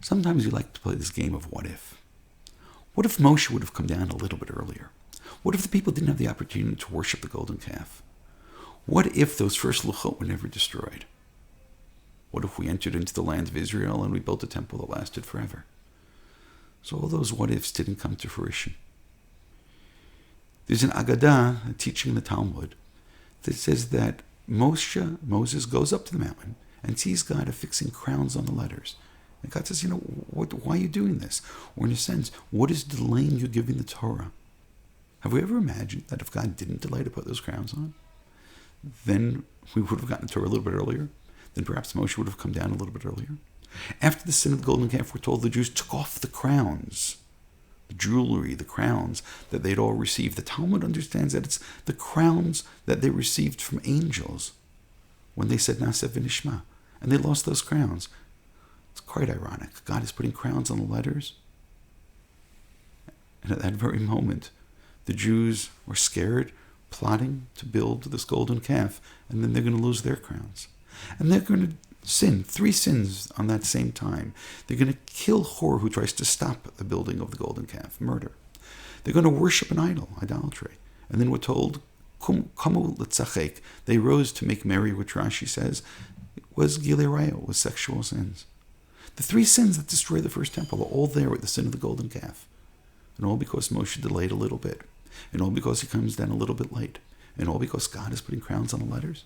Sometimes we like to play this game of what if. What if Moshe would have come down a little bit earlier? What if the people didn't have the opportunity to worship the golden calf? What if those first luchot were never destroyed? What if we entered into the land of Israel and we built a temple that lasted forever? So all those what ifs didn't come to fruition. There's an Agadah, a teaching in the Talmud, that says that Moses goes up to the mountain and sees God affixing crowns on the letters. And God says, why are you doing this? Or in a sense, what is delaying you giving the Torah? Have we ever imagined that if God didn't delay to put those crowns on, then we would have gotten the Torah a little bit earlier? Then perhaps Moshe would have come down a little bit earlier? After the sin of the golden calf, we're told the Jews took off the crowns, the jewelry, the crowns that they'd all received. The Talmud understands that it's the crowns that they received from angels when they said Naseh v'nishma, and they lost those crowns. It's quite ironic. God is putting crowns on the letters. And at that very moment, the Jews were scared, plotting to build this golden calf, and then they're going to lose their crowns. And they're going to sin, 3 sins on that same time. They're going to kill Hor, who tries to stop the building of the golden calf, murder. They're going to worship an idol, idolatry. And then we're told, Kamu l'tzachek, they rose to make merry, which Rashi says was gilei raya, was sexual sins. The 3 sins that destroy the first temple are all there with the sin of the golden calf. And all because Moshe delayed a little bit. And all because he comes down a little bit late. And all because God is putting crowns on the letters.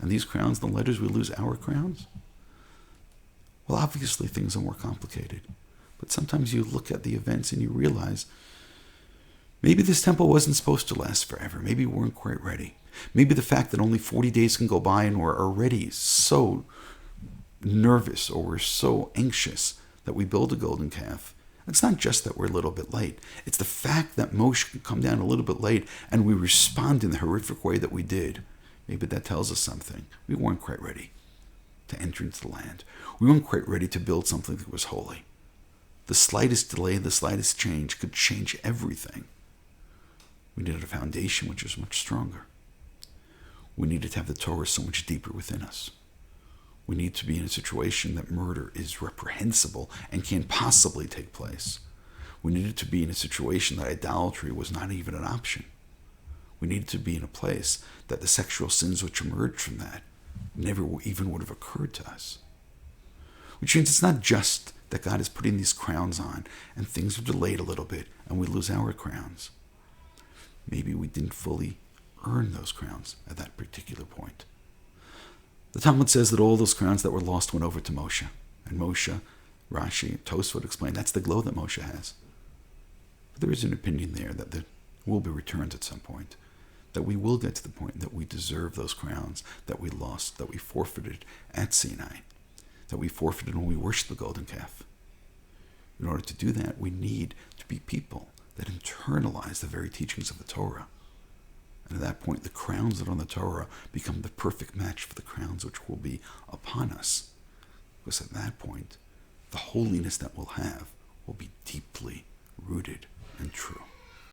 And these crowns, the letters, we lose our crowns. Well, obviously things are more complicated. But sometimes you look at the events and you realize maybe this temple wasn't supposed to last forever. Maybe we weren't quite ready. Maybe the fact that only 40 days can go by and we're already so nervous or we're so anxious that we build a golden calf. It's not just that we're a little bit late. It's the fact that Moshe could come down a little bit late and we respond in the horrific way that we did. Maybe that tells us something. We weren't quite ready to enter into the land. We weren't quite ready to build something that was holy. The slightest delay, the slightest change could change everything. We needed a foundation which was much stronger. We needed to have the Torah so much deeper within us. We need to be in a situation that murder is reprehensible and can't possibly take place. We needed to be in a situation that idolatry was not even an option. We needed to be in a place that the sexual sins which emerged from that never even would have occurred to us. Which means it's not just that God is putting these crowns on and things are delayed a little bit and we lose our crowns. Maybe we didn't fully earn those crowns at that particular point. The Talmud says that all those crowns that were lost went over to Moshe. And Moshe, Rashi, Tosfot explained that's the glow that Moshe has. But there is an opinion there that there will be returns at some point. That we will get to the point that we deserve those crowns that we lost, that we forfeited at Sinai. That we forfeited when we worshiped the golden calf. In order to do that, we need to be people that internalize the very teachings of the Torah. And at that point, the crowns that are on the Torah become the perfect match for the crowns which will be upon us. Because at that point, the holiness that we'll have will be deeply rooted and true.